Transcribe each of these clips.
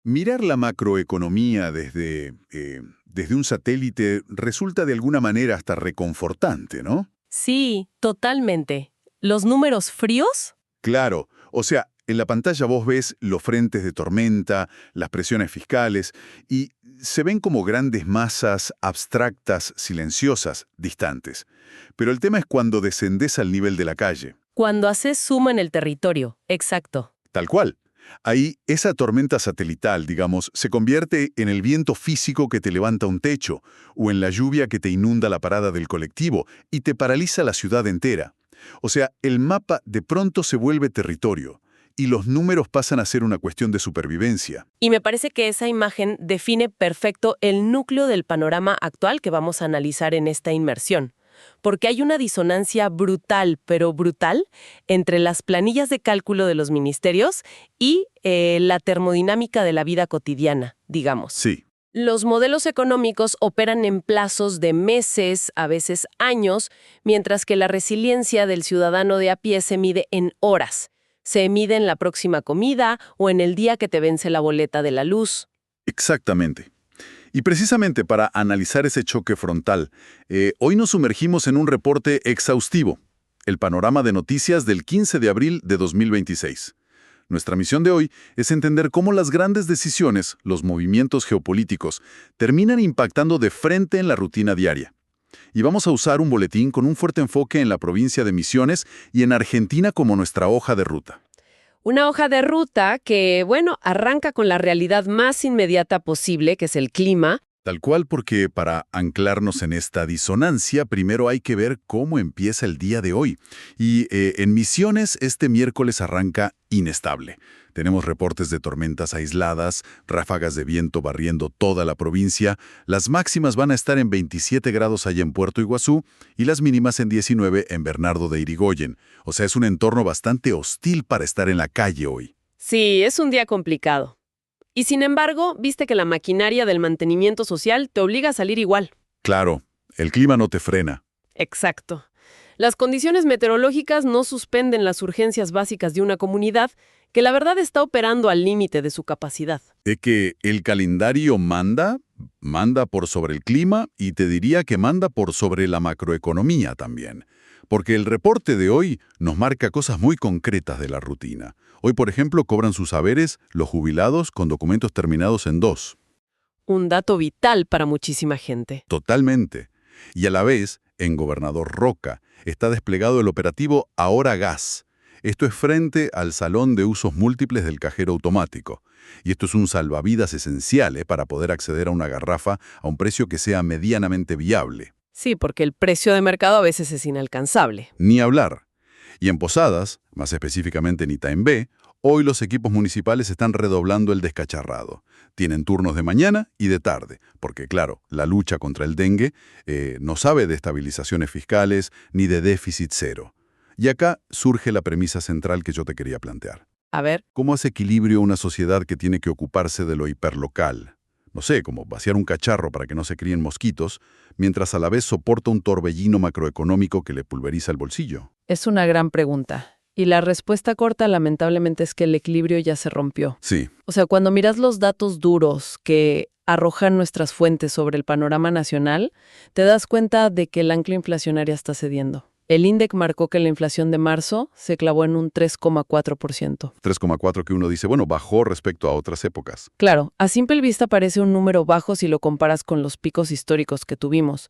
Mirar la macroeconomía desde un satélite resulta de alguna manera hasta reconfortante, ¿no? Sí, totalmente. ¿Los números fríos? Claro, o sea, en la pantalla vos ves los frentes de tormenta, las presiones fiscales, y se ven como grandes masas abstractas, silenciosas, distantes. Pero el tema es cuando descendés al nivel de la calle. Cuando haces suma en el territorio, exacto. Tal cual. Ahí, esa tormenta satelital, digamos, se convierte en el viento físico que te levanta un techo, o en la lluvia que te inunda la parada del colectivo y te paraliza la ciudad entera. O sea, el mapa de pronto se vuelve territorio, y los números pasan a ser una cuestión de supervivencia. Y me parece que esa imagen define perfecto el núcleo del panorama actual que vamos a analizar en esta inmersión. Porque hay una disonancia brutal, pero brutal, entre las planillas de cálculo de los ministerios y la termodinámica de la vida cotidiana, digamos. Sí. Los modelos económicos operan en plazos de meses, a veces años, mientras que la resiliencia del ciudadano de a pie se mide en horas. Se mide en la próxima comida o en el día que te vence la boleta de la luz. Exactamente. Y precisamente para analizar ese choque frontal, hoy nos sumergimos en un reporte exhaustivo, el panorama de noticias del 15 de abril de 2026. Nuestra misión de hoy es entender cómo las grandes decisiones, los movimientos geopolíticos, terminan impactando de frente en la rutina diaria. Y vamos a usar un boletín con un fuerte enfoque en la provincia de Misiones y en Argentina como nuestra hoja de ruta. Una hoja de ruta que, bueno, arranca con la realidad más inmediata posible, que es el clima. Tal cual, porque para anclarnos en esta disonancia, primero hay que ver cómo empieza el día de hoy. Y en Misiones, este miércoles arranca inestable. Tenemos reportes de tormentas aisladas, ráfagas de viento barriendo toda la provincia. Las máximas van a estar en 27 grados allá en Puerto Iguazú y las mínimas en 19 en Bernardo de Irigoyen. O sea, es un entorno bastante hostil para estar en la calle hoy. Sí, es un día complicado. Y sin embargo, viste que la maquinaria del mantenimiento social te obliga a salir igual. Claro, el clima no te frena. Exacto. Las condiciones meteorológicas no suspenden las urgencias básicas de una comunidad que la verdad está operando al límite de su capacidad. De que el calendario manda por sobre el clima y te diría que manda por sobre la macroeconomía también. Porque el reporte de hoy nos marca cosas muy concretas de la rutina. Hoy, por ejemplo, cobran sus haberes los jubilados con documentos terminados en 2. Un dato vital para muchísima gente. Totalmente. Y a la vez, en Gobernador Roca, está desplegado el operativo Ahora Gas. Esto es frente al salón de usos múltiples del cajero automático. Y esto es un salvavidas esencial para poder acceder a una garrafa a un precio que sea medianamente viable. Sí, porque el precio de mercado a veces es inalcanzable. Ni hablar. Y en Posadas, más específicamente en Itaembé, hoy los equipos municipales están redoblando el descacharrado. Tienen turnos de mañana y de tarde, porque claro, la lucha contra el dengue no sabe de estabilizaciones fiscales ni de déficit cero. Y acá surge la premisa central que yo te quería plantear. A ver. ¿Cómo hace equilibrio una sociedad que tiene que ocuparse de lo hiperlocal? No sé, como vaciar un cacharro para que no se críen mosquitos, mientras a la vez soporta un torbellino macroeconómico que le pulveriza el bolsillo. Es una gran pregunta. Y la respuesta corta, lamentablemente, es que el equilibrio ya se rompió. Sí. O sea, cuando miras los datos duros que arrojan nuestras fuentes sobre el panorama nacional, te das cuenta de que el ancla inflacionaria está cediendo. El INDEC marcó que la inflación de marzo se clavó en un 3,4%. 3,4 que uno dice, bueno, bajó respecto a otras épocas. Claro, a simple vista parece un número bajo si lo comparas con los picos históricos que tuvimos.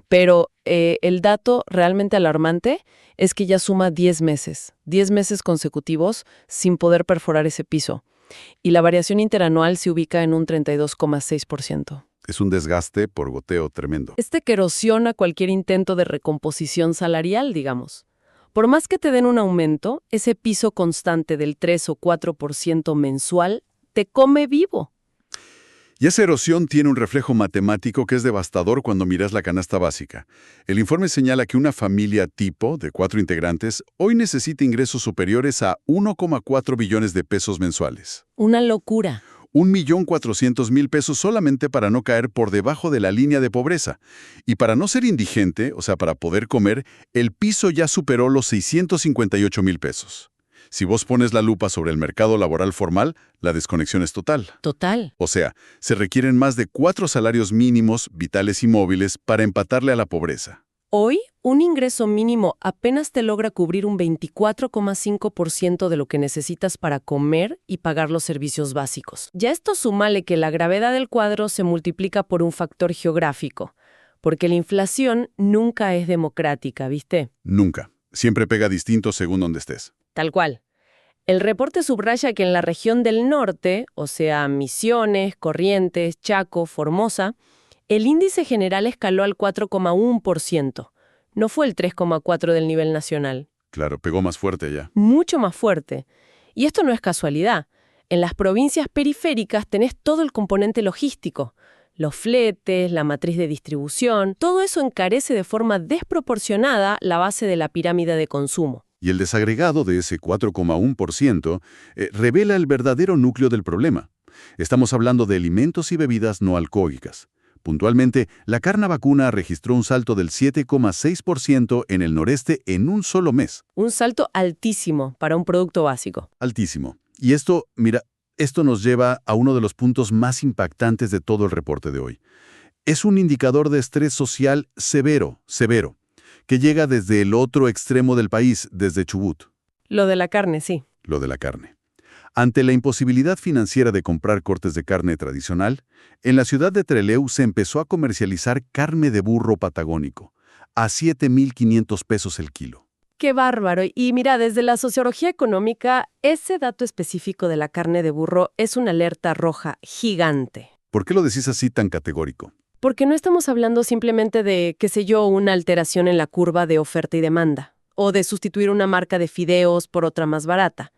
Pero el dato realmente alarmante es que ya suma 10 meses consecutivos sin poder perforar ese piso. Y la variación interanual se ubica en un 32,6%. Es un desgaste por goteo tremendo. Que erosiona cualquier intento de recomposición salarial, digamos. Por más que te den un aumento, ese piso constante del 3 o 4% mensual te come vivo. Y esa erosión tiene un reflejo matemático que es devastador cuando miras la canasta básica. El informe señala que una familia tipo de 4 integrantes hoy necesita ingresos superiores a 1,4 billones de pesos mensuales. Una locura. 1.400.000 pesos solamente para no caer por debajo de la línea de pobreza. Y para no ser indigente, o sea, para poder comer, el piso ya superó los 658.000 pesos. Si vos pones la lupa sobre el mercado laboral formal, la desconexión es total. Total. O sea, se requieren más de 4 salarios mínimos, vitales y móviles para empatarle a la pobreza. Hoy, un ingreso mínimo apenas te logra cubrir un 24,5% de lo que necesitas para comer y pagar los servicios básicos. Ya esto súmale que la gravedad del cuadro se multiplica por un factor geográfico, porque la inflación nunca es democrática, ¿viste? Nunca. Siempre pega distinto según donde estés. Tal cual. El reporte subraya que en la región del norte, o sea, Misiones, Corrientes, Chaco, Formosa, el índice general escaló al 4,1%. No fue el 3,4% del nivel nacional. Claro, pegó más fuerte allá. Mucho más fuerte. Y esto no es casualidad. En las provincias periféricas tenés todo el componente logístico. Los fletes, la matriz de distribución, todo eso encarece de forma desproporcionada la base de la pirámide de consumo. Y el desagregado de ese 4,1% revela el verdadero núcleo del problema. Estamos hablando de alimentos y bebidas no alcohólicas. Puntualmente, la carne vacuna registró un salto del 7,6% en el noreste en un solo mes. Un salto altísimo para un producto básico. Altísimo. Y esto, mira, esto nos lleva a uno de los puntos más impactantes de todo el reporte de hoy. Es un indicador de estrés social severo, que llega desde el otro extremo del país, desde Chubut. Lo de la carne, sí. Lo de la carne. Ante la imposibilidad financiera de comprar cortes de carne tradicional, en la ciudad de Trelew se empezó a comercializar carne de burro patagónico, a 7,500 pesos el kilo. ¡Qué bárbaro! Y mira, desde la sociología económica, ese dato específico de la carne de burro es una alerta roja gigante. ¿Por qué lo decís así tan categórico? Porque no estamos hablando simplemente de, qué sé yo, una alteración en la curva de oferta y demanda, o de sustituir una marca de fideos por otra más barata.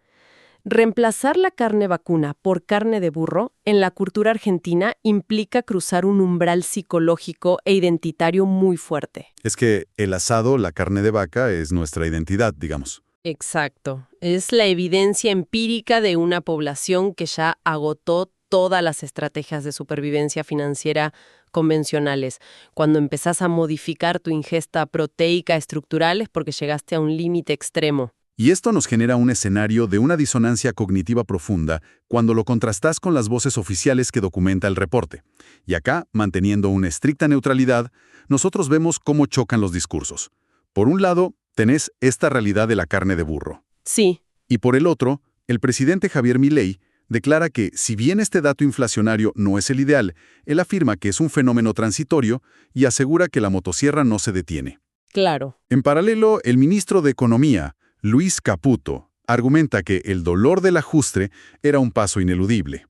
Reemplazar la carne vacuna por carne de burro en la cultura argentina implica cruzar un umbral psicológico e identitario muy fuerte. Es que el asado, la carne de vaca, es nuestra identidad, digamos. Exacto. Es la evidencia empírica de una población que ya agotó todas las estrategias de supervivencia financiera convencionales. Cuando empezás a modificar tu ingesta proteica estructural es porque llegaste a un límite extremo. Y esto nos genera un escenario de una disonancia cognitiva profunda cuando lo contrastás con las voces oficiales que documenta el reporte. Y acá, manteniendo una estricta neutralidad, nosotros vemos cómo chocan los discursos. Por un lado, tenés esta realidad de la carne de burro. Sí. Y por el otro, el presidente Javier Milei declara que, si bien este dato inflacionario no es el ideal, él afirma que es un fenómeno transitorio y asegura que la motosierra no se detiene. Claro. En paralelo, el ministro de Economía, Luis Caputo, argumenta que el dolor del ajuste era un paso ineludible.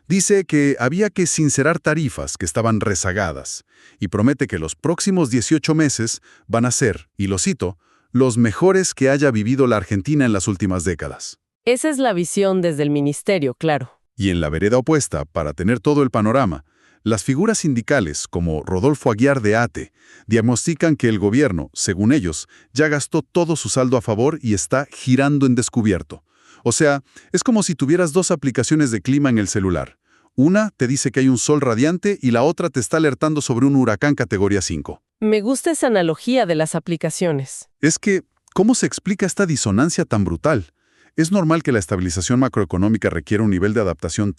Dice que había que sincerar tarifas que estaban rezagadas y promete que los próximos 18 meses van a ser, y lo cito, los mejores que haya vivido la Argentina en las últimas décadas. Esa es la visión desde el ministerio, claro. Y en la vereda opuesta, para tener todo el panorama, las figuras sindicales, como Rodolfo Aguiar de ATE, diagnostican que el gobierno, según ellos, ya gastó todo su saldo a favor y está girando en descubierto. O sea, es como si tuvieras dos aplicaciones de clima en el celular. Una te dice que hay un sol radiante y la otra te está alertando sobre un huracán categoría 5. Me gusta esa analogía de las aplicaciones. Es que, ¿cómo se explica esta disonancia tan brutal? Es normal que la estabilización macroeconómica requiera un nivel de adaptación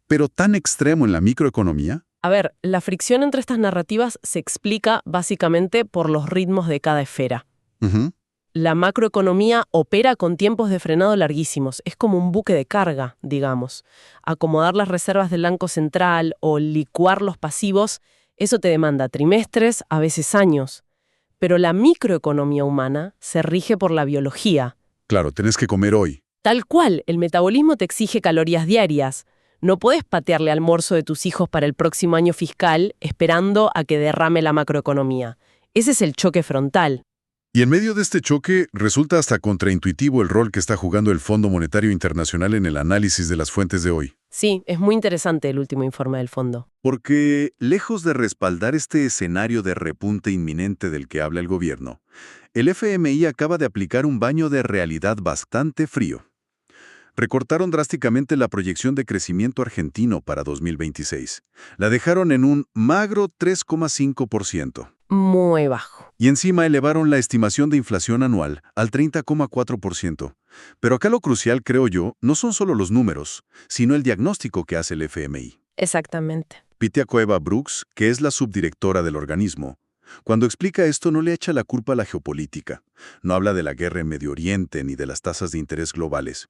pero tan extremo en la microeconomía. A ver, la fricción entre estas narrativas se explica básicamente por los ritmos de cada esfera. La macroeconomía opera con tiempos de frenado larguísimos. Es como un buque de carga, digamos. Acomodar las reservas del Banco Central o licuar los pasivos, eso te demanda trimestres, a veces años. Pero la microeconomía humana se rige por la biología. Claro, tenés que comer hoy. Tal cual, el metabolismo te exige calorías diarias. No podés patearle almuerzo de tus hijos para el próximo año fiscal esperando a que derrame la macroeconomía. Ese es el choque frontal. Y en medio de este choque, resulta hasta contraintuitivo el rol que está jugando el Fondo Monetario Internacional en el análisis de las fuentes de hoy. Sí, es muy interesante el último informe del fondo. Porque, lejos de respaldar este escenario de repunte inminente del que habla el gobierno, el FMI acaba de aplicar un baño de realidad bastante frío. Recortaron drásticamente la proyección de crecimiento argentino para 2026. La dejaron en un magro 3,5%. muy bajo. Y encima elevaron la estimación de inflación anual al 30,4%. Pero acá lo crucial, creo yo, no son solo los números, sino el diagnóstico que hace el FMI. Exactamente. Pitya Cueva Brooks, que es la subdirectora del organismo, cuando explica esto no le echa la culpa a la geopolítica. No habla de la guerra en Medio Oriente ni de las tasas de interés globales.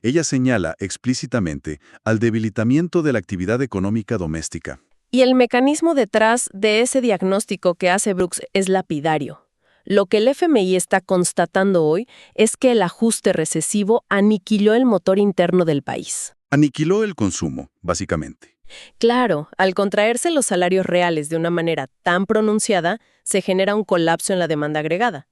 Ella señala explícitamente al debilitamiento de la actividad económica doméstica. Y el mecanismo detrás de ese diagnóstico que hace Brooks es lapidario. Lo que el FMI está constatando hoy es que el ajuste recesivo aniquiló el motor interno del país. Aniquiló el consumo, básicamente. Claro, al contraerse los salarios reales de una manera tan pronunciada, se genera un colapso en la demanda agregada.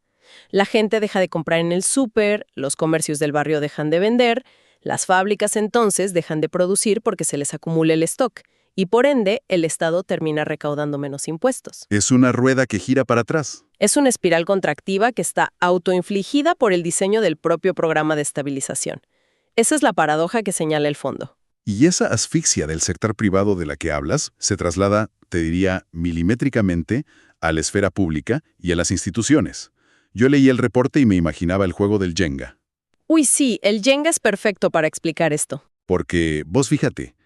La gente deja de comprar en el súper, los comercios del barrio dejan de vender, las fábricas entonces dejan de producir porque se les acumula el stock, y por ende, el Estado termina recaudando menos impuestos. Es una rueda que gira para atrás. Es una espiral contractiva que está autoinfligida por el diseño del propio programa de estabilización. Esa es la paradoja que señala el fondo. Y esa asfixia del sector privado de la que hablas se traslada, te diría, milimétricamente a la esfera pública y a las instituciones. Yo leí el reporte y me imaginaba el juego del Jenga. Uy, sí, el Jenga es perfecto para explicar esto. Porque, vos fíjate,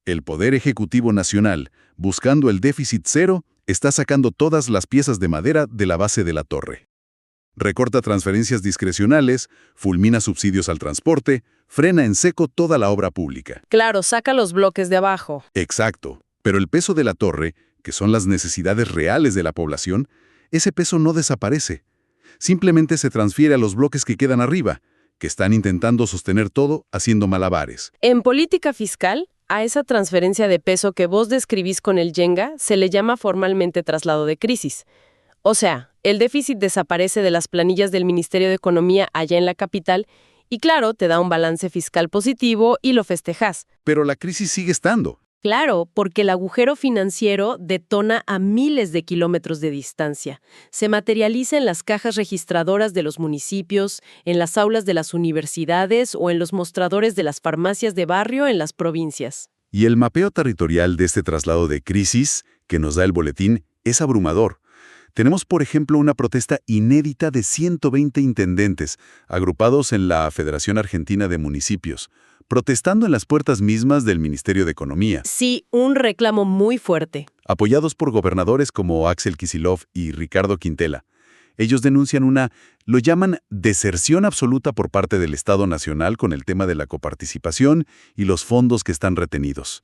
el Poder Ejecutivo Nacional, buscando el déficit cero, está sacando todas las piezas de madera de la base de la torre. Recorta transferencias discrecionales, fulmina subsidios al transporte, frena en seco toda la obra pública. Claro, saca los bloques de abajo. Exacto. Pero el peso de la torre, que son las necesidades reales de la población, ese peso no desaparece. Simplemente se transfiere a los bloques que quedan arriba, que están intentando sostener todo haciendo malabares. En política fiscal, a esa transferencia de peso que vos describís con el Jenga se le llama formalmente traslado de crisis. O sea, el déficit desaparece de las planillas del Ministerio de Economía allá en la capital y claro, te da un balance fiscal positivo y lo festejás. Pero la crisis sigue estando. Claro, porque el agujero financiero detona a miles de kilómetros de distancia. Se materializa en las cajas registradoras de los municipios, en las aulas de las universidades o en los mostradores de las farmacias de barrio en las provincias. Y el mapeo territorial de este traslado de crisis que nos da el boletín es abrumador. Tenemos, por ejemplo, una protesta inédita de 120 intendentes, agrupados en la Federación Argentina de Municipios, protestando en las puertas mismas del Ministerio de Economía. Sí, un reclamo muy fuerte. Apoyados por gobernadores como Axel Kicillof y Ricardo Quintela. Ellos denuncian lo llaman deserción absoluta por parte del Estado Nacional con el tema de la coparticipación y los fondos que están retenidos.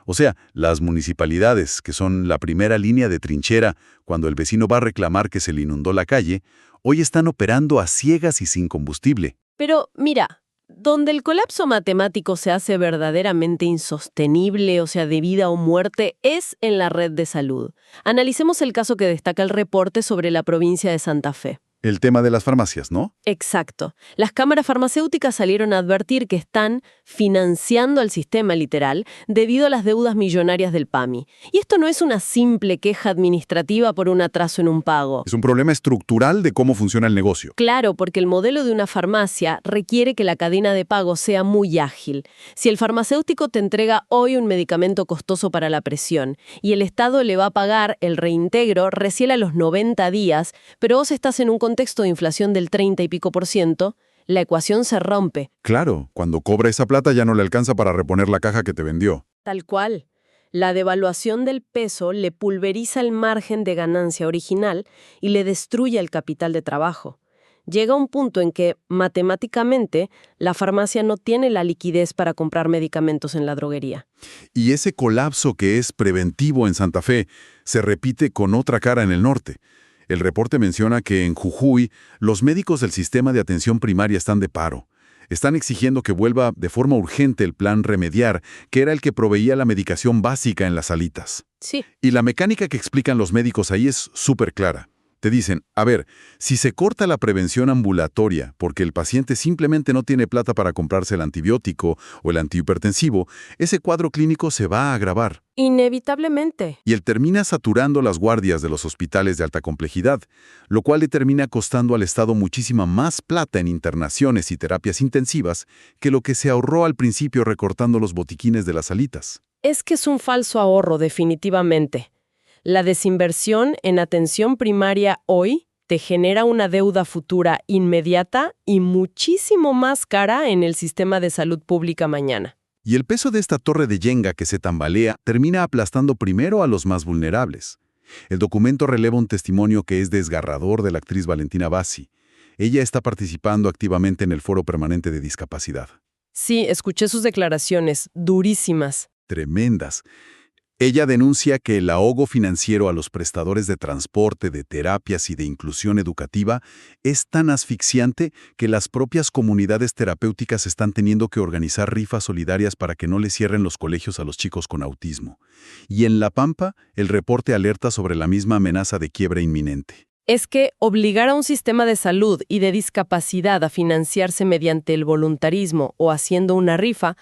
O sea, las municipalidades, que son la primera línea de trinchera cuando el vecino va a reclamar que se le inundó la calle, hoy están operando a ciegas y sin combustible. Pero mira, donde el colapso matemático se hace verdaderamente insostenible, o sea, de vida o muerte, es en la red de salud. Analicemos el caso que destaca el reporte sobre la provincia de Santa Fe. El tema de las farmacias, ¿no? Exacto. Las cámaras farmacéuticas salieron a advertir que están financiando al sistema literal debido a las deudas millonarias del PAMI. Y esto no es una simple queja administrativa por un atraso en un pago. Es un problema estructural de cómo funciona el negocio. Claro, porque el modelo de una farmacia requiere que la cadena de pago sea muy ágil. Si el farmacéutico te entrega hoy un medicamento costoso para la presión y el Estado le va a pagar el reintegro recién a los 90 días, pero vos estás en un contexto de inflación del 30 y pico %, la ecuación se rompe. Claro, cuando cobra esa plata ya no le alcanza para reponer la caja que te vendió. Tal cual. La devaluación del peso le pulveriza el margen de ganancia original y le destruye el capital de trabajo. Llega un punto en que, matemáticamente, la farmacia no tiene la liquidez para comprar medicamentos en la droguería. Y ese colapso que es preventivo en Santa Fe se repite con otra cara en el norte. El reporte menciona que en Jujuy los médicos del sistema de atención primaria están de paro. Están exigiendo que vuelva de forma urgente el plan Remediar, que era el que proveía la medicación básica en las salitas. Sí. Y la mecánica que explican los médicos ahí es súper clara. Te dicen, a ver, si se corta la prevención ambulatoria porque el paciente simplemente no tiene plata para comprarse el antibiótico o el antihipertensivo, ese cuadro clínico se va a agravar. Inevitablemente. Y él termina saturando las guardias de los hospitales de alta complejidad, lo cual le termina costando al Estado muchísima más plata en internaciones y terapias intensivas que lo que se ahorró al principio recortando los botiquines de las salitas. Es que es un falso ahorro, definitivamente. La desinversión en atención primaria hoy te genera una deuda futura inmediata y muchísimo más cara en el sistema de salud pública mañana. Y el peso de esta torre de Jenga que se tambalea termina aplastando primero a los más vulnerables. El documento releva un testimonio que es desgarrador de la actriz Valentina Bassi. Ella está participando activamente en el Foro Permanente de Discapacidad. Sí, escuché sus declaraciones, durísimas. Tremendas. Ella denuncia que el ahogo financiero a los prestadores de transporte, de terapias y de inclusión educativa es tan asfixiante que las propias comunidades terapéuticas están teniendo que organizar rifas solidarias para que no le cierren los colegios a los chicos con autismo. Y en La Pampa, el reporte alerta sobre la misma amenaza de quiebra inminente. Es que obligar a un sistema de salud y de discapacidad a financiarse mediante el voluntarismo o haciendo una rifa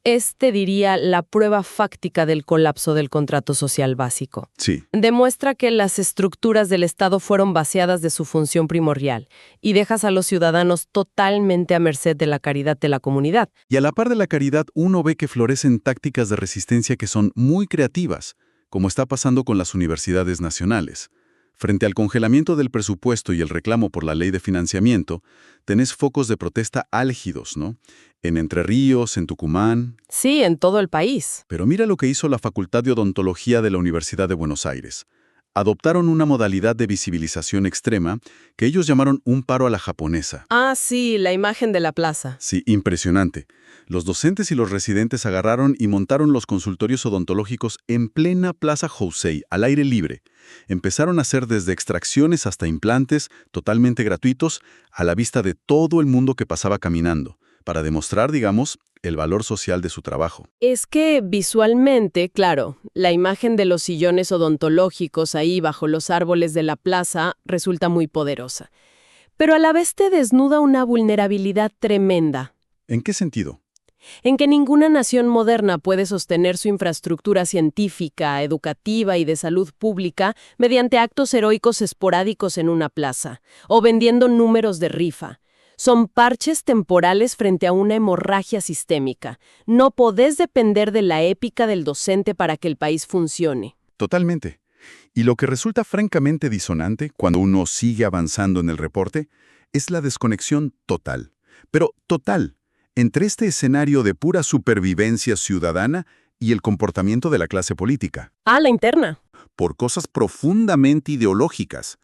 es, te diría, la prueba fáctica del colapso del contrato social básico. Sí. Demuestra que las estructuras del Estado fueron vaciadas de su función primordial y dejas a los ciudadanos totalmente a merced de la caridad de la comunidad. Y a la par de la caridad, uno ve que florecen tácticas de resistencia que son muy creativas, como está pasando con las universidades nacionales. Frente al congelamiento del presupuesto y el reclamo por la ley de financiamiento, tenés focos de protesta álgidos, ¿no? En Entre Ríos, en Tucumán. Sí, en todo el país. Pero mira lo que hizo la Facultad de Odontología de la Universidad de Buenos Aires. Adoptaron una modalidad de visibilización extrema que ellos llamaron un paro a la japonesa. Ah, sí, la imagen de la plaza. Sí, impresionante. Los docentes y los residentes agarraron y montaron los consultorios odontológicos en plena Plaza Housei, al aire libre. Empezaron a hacer desde extracciones hasta implantes, totalmente gratuitos, a la vista de todo el mundo que pasaba caminando, para demostrar, digamos, el valor social de su trabajo. Es que visualmente, claro, la imagen de los sillones odontológicos ahí bajo los árboles de la plaza resulta muy poderosa. Pero a la vez te desnuda una vulnerabilidad tremenda. ¿En qué sentido? En que ninguna nación moderna puede sostener su infraestructura científica, educativa y de salud pública mediante actos heroicos esporádicos en una plaza, o vendiendo números de rifa. Son parches temporales frente a una hemorragia sistémica. No podés depender de la épica del docente para que el país funcione. Totalmente. Y lo que resulta francamente disonante cuando uno sigue avanzando en el reporte es la desconexión total. Pero total. Entre este escenario de pura supervivencia ciudadana y el comportamiento de la clase política. Ah, la interna. Por cosas profundamente ideológicas.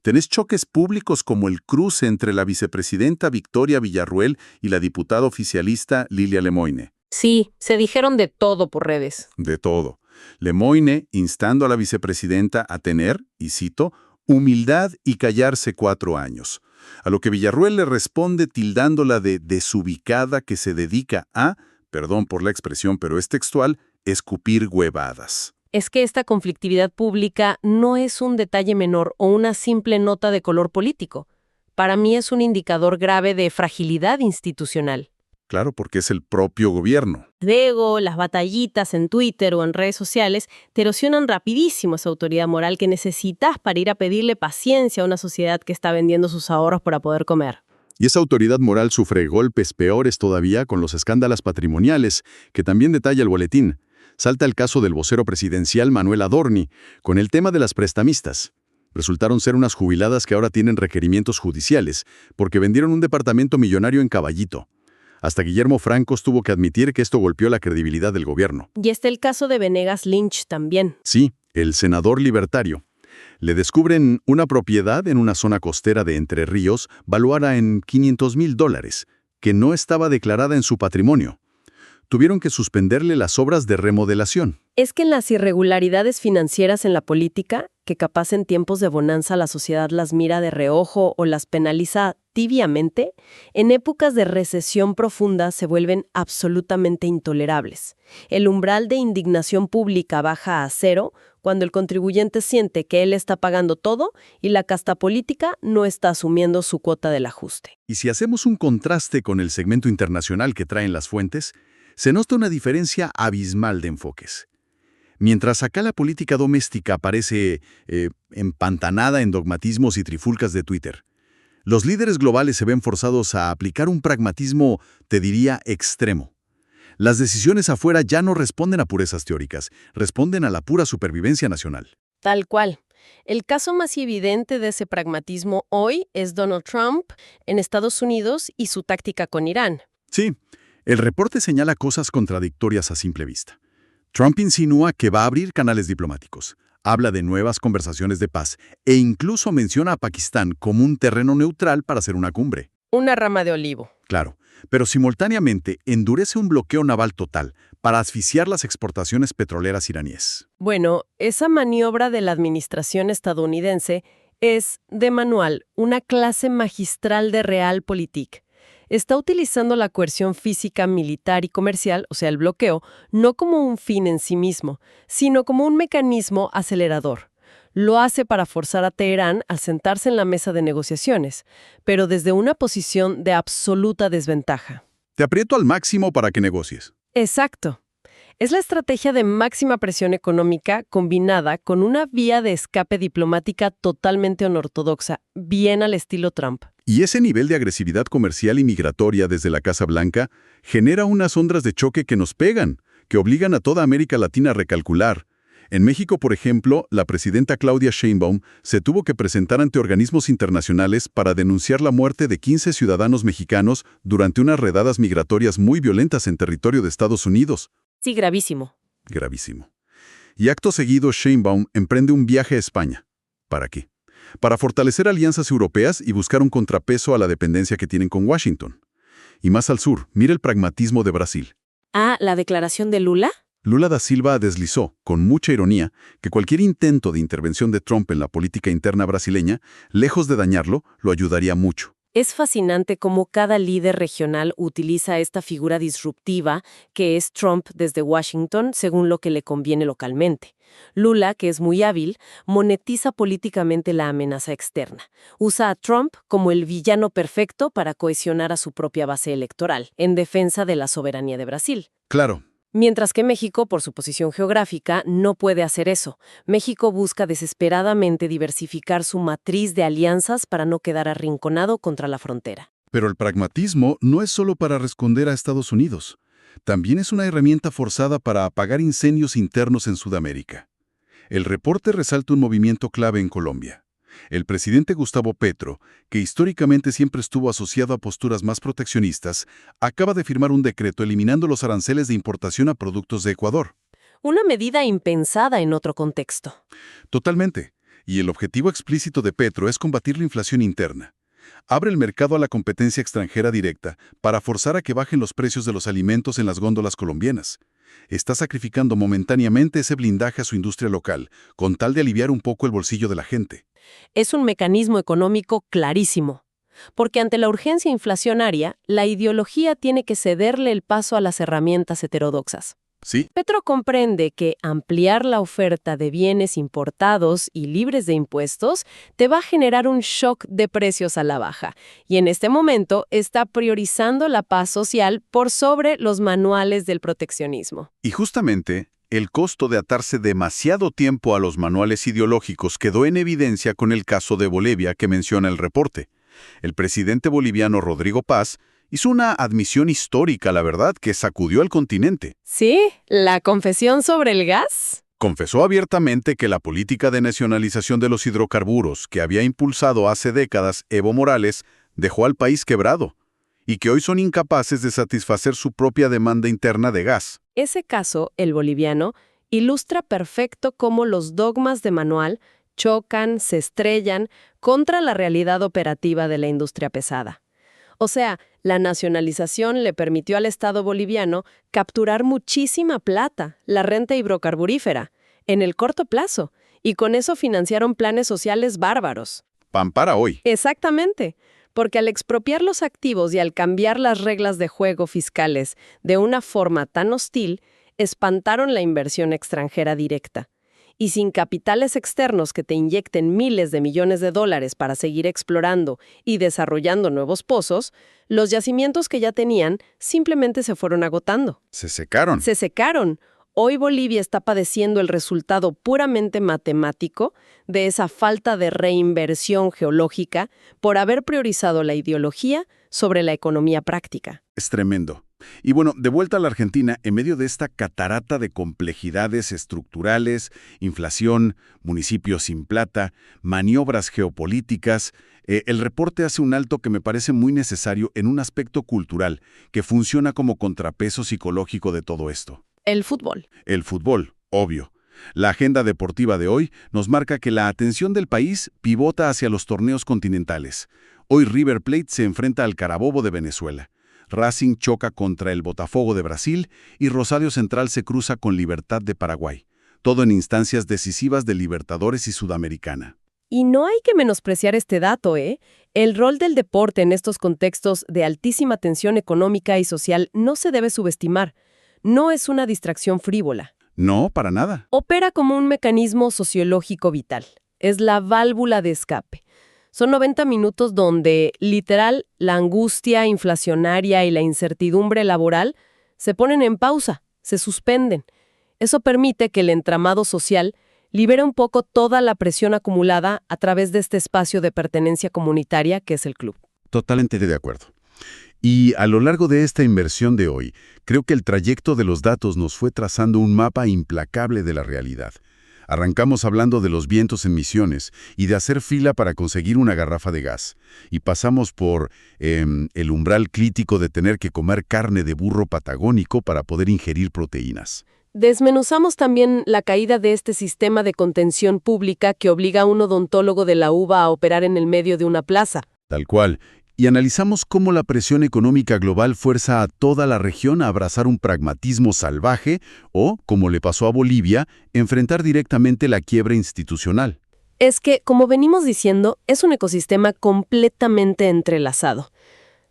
Tenés choques públicos como el cruce entre la vicepresidenta Victoria Villarruel y la diputada oficialista Lilia Lemoine. Sí, se dijeron de todo por redes. De todo. Lemoine instando a la vicepresidenta a tener, y cito, humildad y callarse 4 años. A lo que Villarruel le responde tildándola de desubicada que se dedica a, perdón por la expresión, pero es textual, escupir huevadas. Es que esta conflictividad pública no es un detalle menor o una simple nota de color político. Para mí es un indicador grave de fragilidad institucional. Claro, porque es el propio gobierno. El ego, las batallitas en Twitter o en redes sociales te erosionan rapidísimo esa autoridad moral que necesitas para ir a pedirle paciencia a una sociedad que está vendiendo sus ahorros para poder comer. Y esa autoridad moral sufre golpes peores todavía con los escándalos patrimoniales, que también detalla el boletín. Salta el caso del vocero presidencial Manuel Adorni, con el tema de las prestamistas. Resultaron ser unas jubiladas que ahora tienen requerimientos judiciales, porque vendieron un departamento millonario en Caballito. Hasta Guillermo Francos tuvo que admitir que esto golpeó la credibilidad del gobierno. Y está el caso de Venegas Lynch también. Sí, el senador libertario. Le descubren una propiedad en una zona costera de Entre Ríos valuada en $500,000, que no estaba declarada en su patrimonio. Tuvieron que suspenderle las obras de remodelación. Es que en las irregularidades financieras en la política, que capaz en tiempos de bonanza la sociedad las mira de reojo o las penaliza tibiamente, en épocas de recesión profunda se vuelven absolutamente intolerables. El umbral de indignación pública baja a 0 cuando el contribuyente siente que él está pagando todo y la casta política no está asumiendo su cuota del ajuste. Y si hacemos un contraste con el segmento internacional que traen las fuentes, se nota una diferencia abismal de enfoques. Mientras acá la política doméstica parece empantanada en dogmatismos y trifulcas de Twitter, los líderes globales se ven forzados a aplicar un pragmatismo, te diría, extremo. Las decisiones afuera ya no responden a purezas teóricas, responden a la pura supervivencia nacional. Tal cual. El caso más evidente de ese pragmatismo hoy es Donald Trump en Estados Unidos y su táctica con Irán. Sí, el reporte señala cosas contradictorias a simple vista. Trump insinúa que va a abrir canales diplomáticos, habla de nuevas conversaciones de paz e incluso menciona a Pakistán como un terreno neutral para hacer una cumbre. Una rama de olivo. Claro, pero simultáneamente endurece un bloqueo naval total para asfixiar las exportaciones petroleras iraníes. Bueno, esa maniobra de la administración estadounidense es, de manual, una clase magistral de realpolitik. Está utilizando la coerción física, militar y comercial, o sea, el bloqueo, no como un fin en sí mismo, sino como un mecanismo acelerador. Lo hace para forzar a Teherán a sentarse en la mesa de negociaciones, pero desde una posición de absoluta desventaja. Te aprieto al máximo para que negocies. Exacto. Es la estrategia de máxima presión económica combinada con una vía de escape diplomática totalmente anortodoxa, bien al estilo Trump. Y ese nivel de agresividad comercial y migratoria desde la Casa Blanca genera unas ondas de choque que nos pegan, que obligan a toda América Latina a recalcular. En México, por ejemplo, la presidenta Claudia Sheinbaum se tuvo que presentar ante organismos internacionales para denunciar la muerte de 15 ciudadanos mexicanos durante unas redadas migratorias muy violentas en territorio de Estados Unidos. Sí, gravísimo. Gravísimo. Y acto seguido, Sheinbaum emprende un viaje a España. ¿Para qué? Para fortalecer alianzas europeas y buscar un contrapeso a la dependencia que tienen con Washington. Y más al sur, mira el pragmatismo de Brasil. Ah, ¿la declaración de Lula? Lula da Silva deslizó, con mucha ironía, que cualquier intento de intervención de Trump en la política interna brasileña, lejos de dañarlo, lo ayudaría mucho. Es fascinante cómo cada líder regional utiliza esta figura disruptiva que es Trump desde Washington según lo que le conviene localmente. Lula, que es muy hábil, monetiza políticamente la amenaza externa. Usa a Trump como el villano perfecto para cohesionar a su propia base electoral, en defensa de la soberanía de Brasil. Claro. Mientras que México, por su posición geográfica, no puede hacer eso. México busca desesperadamente diversificar su matriz de alianzas para no quedar arrinconado contra la frontera. Pero el pragmatismo no es solo para responder a Estados Unidos. También es una herramienta forzada para apagar incendios internos en Sudamérica. El reporte resalta un movimiento clave en Colombia. El presidente Gustavo Petro, que históricamente siempre estuvo asociado a posturas más proteccionistas, acaba de firmar un decreto eliminando los aranceles de importación a productos de Ecuador. Una medida impensada en otro contexto. Totalmente. Y el objetivo explícito de Petro es combatir la inflación interna. Abre el mercado a la competencia extranjera directa para forzar a que bajen los precios de los alimentos en las góndolas colombianas. Está sacrificando momentáneamente ese blindaje a su industria local, con tal de aliviar un poco el bolsillo de la gente. Es un mecanismo económico clarísimo. Porque ante la urgencia inflacionaria, la ideología tiene que cederle el paso a las herramientas heterodoxas. Sí. Petro comprende que ampliar la oferta de bienes importados y libres de impuestos te va a generar un shock de precios a la baja, y en este momento está priorizando la paz social por sobre los manuales del proteccionismo. Y justamente, el costo de atarse demasiado tiempo a los manuales ideológicos quedó en evidencia con el caso de Bolivia que menciona el reporte. El presidente boliviano Rodrigo Paz hizo una admisión histórica, la verdad, que sacudió al continente. ¿Sí? ¿La confesión sobre el gas? Confesó abiertamente que la política de nacionalización de los hidrocarburos que había impulsado hace décadas Evo Morales dejó al país quebrado y que hoy son incapaces de satisfacer su propia demanda interna de gas. Ese caso, el boliviano, ilustra perfecto cómo los dogmas de manual chocan, se estrellan contra la realidad operativa de la industria pesada. O sea, la nacionalización le permitió al Estado boliviano capturar muchísima plata, la renta hidrocarburífera, en el corto plazo, y con eso financiaron planes sociales bárbaros. Pan para hoy. Exactamente, porque al expropiar los activos y al cambiar las reglas de juego fiscales de una forma tan hostil, espantaron la inversión extranjera directa. Y sin capitales externos que te inyecten miles de millones de dólares para seguir explorando y desarrollando nuevos pozos, los yacimientos que ya tenían simplemente se fueron agotando. Se secaron. Se secaron. Hoy Bolivia está padeciendo el resultado puramente matemático de esa falta de reinversión geológica por haber priorizado la ideología sobre la economía práctica. Es tremendo. Y bueno, de vuelta a la Argentina, en medio de esta catarata de complejidades estructurales, inflación, municipios sin plata, maniobras geopolíticas, el reporte hace un alto que me parece muy necesario en un aspecto cultural, que funciona como contrapeso psicológico de todo esto. El fútbol. El fútbol, obvio. La agenda deportiva de hoy nos marca que la atención del país pivota hacia los torneos continentales. Hoy River Plate se enfrenta al Carabobo de Venezuela. Racing choca contra el Botafogo de Brasil y Rosario Central se cruza con Libertad de Paraguay. Todo en instancias decisivas de Libertadores y Sudamericana. Y no hay que menospreciar este dato, ¿eh? El rol del deporte en estos contextos de altísima tensión económica y social no se debe subestimar. No es una distracción frívola. No, para nada. Opera como un mecanismo sociológico vital. Es la válvula de escape. Son 90 minutos donde, literal, la angustia inflacionaria y la incertidumbre laboral se ponen en pausa, se suspenden. Eso permite que el entramado social libere un poco toda la presión acumulada a través de este espacio de pertenencia comunitaria que es el club. Totalmente de acuerdo. Y a lo largo de esta inmersión de hoy, creo que el trayecto de los datos nos fue trazando un mapa implacable de la realidad. Arrancamos hablando de los vientos en Misiones y de hacer fila para conseguir una garrafa de gas. Y pasamos por el umbral crítico de tener que comer carne de burro patagónico para poder ingerir proteínas. Desmenuzamos también la caída de este sistema de contención pública que obliga a un odontólogo de la uva a operar en el medio de una plaza. Tal cual. Y analizamos cómo la presión económica global fuerza a toda la región a abrazar un pragmatismo salvaje o, como le pasó a Bolivia, enfrentar directamente la quiebra institucional. Es que, como venimos diciendo, es un ecosistema completamente entrelazado.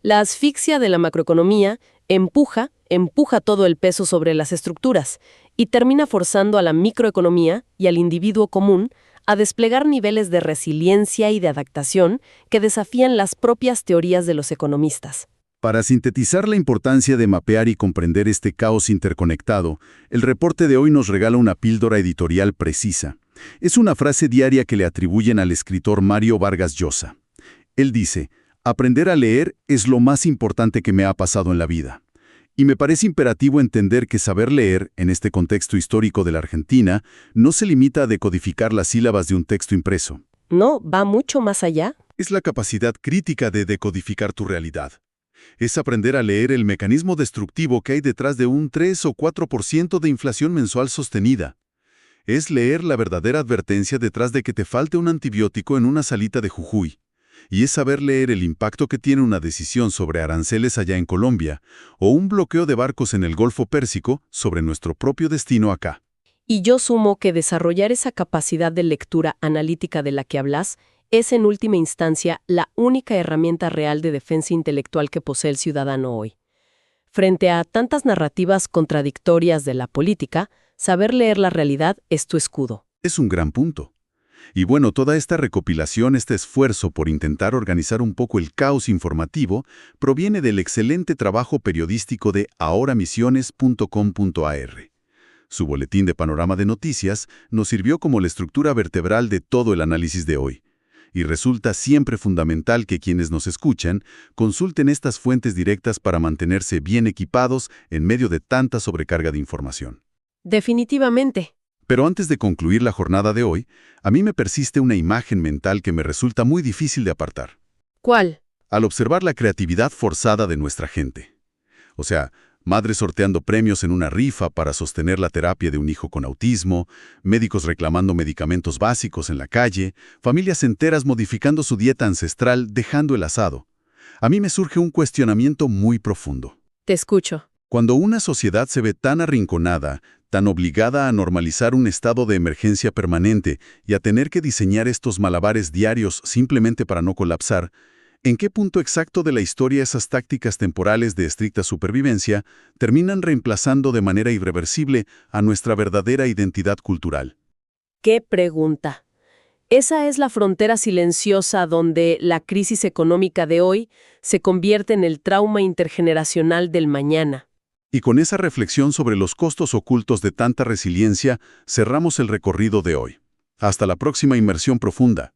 La asfixia de la macroeconomía empuja todo el peso sobre las estructuras y termina forzando a la microeconomía y al individuo común a desplegar niveles de resiliencia y de adaptación que desafían las propias teorías de los economistas. Para sintetizar la importancia de mapear y comprender este caos interconectado, el reporte de hoy nos regala una píldora editorial precisa. Es una frase diaria que le atribuyen al escritor Mario Vargas Llosa. Él dice: «Aprender a leer es lo más importante que me ha pasado en la vida». Y me parece imperativo entender que saber leer, en este contexto histórico de la Argentina, no se limita a decodificar las sílabas de un texto impreso. No, va mucho más allá. Es la capacidad crítica de decodificar tu realidad. Es aprender a leer el mecanismo destructivo que hay detrás de un 3 o 4% de inflación mensual sostenida. Es leer la verdadera advertencia detrás de que te falte un antibiótico en una salita de Jujuy. Y es saber leer el impacto que tiene una decisión sobre aranceles allá en Colombia o un bloqueo de barcos en el Golfo Pérsico sobre nuestro propio destino acá. Y yo sumo que desarrollar esa capacidad de lectura analítica de la que hablas es en última instancia la única herramienta real de defensa intelectual que posee el ciudadano hoy. Frente a tantas narrativas contradictorias de la política, saber leer la realidad es tu escudo. Es un gran punto. Y bueno, toda esta recopilación, este esfuerzo por intentar organizar un poco el caos informativo, proviene del excelente trabajo periodístico de ahoramisiones.com.ar. Su boletín de panorama de noticias nos sirvió como la estructura vertebral de todo el análisis de hoy. Y resulta siempre fundamental que quienes nos escuchan consulten estas fuentes directas para mantenerse bien equipados en medio de tanta sobrecarga de información. Definitivamente. Pero antes de concluir la jornada de hoy, a mí me persiste una imagen mental que me resulta muy difícil de apartar. ¿Cuál? Al observar la creatividad forzada de nuestra gente. O sea, madres sorteando premios en una rifa para sostener la terapia de un hijo con autismo, médicos reclamando medicamentos básicos en la calle, familias enteras modificando su dieta ancestral dejando el asado. A mí me surge un cuestionamiento muy profundo. Te escucho. Cuando una sociedad se ve tan arrinconada, tan obligada a normalizar un estado de emergencia permanente y a tener que diseñar estos malabares diarios simplemente para no colapsar, ¿en qué punto exacto de la historia esas tácticas temporales de estricta supervivencia terminan reemplazando de manera irreversible a nuestra verdadera identidad cultural? ¡Qué pregunta! Esa es la frontera silenciosa donde la crisis económica de hoy se convierte en el trauma intergeneracional del mañana. Y con esa reflexión sobre los costos ocultos de tanta resiliencia, cerramos el recorrido de hoy. Hasta la próxima inmersión profunda.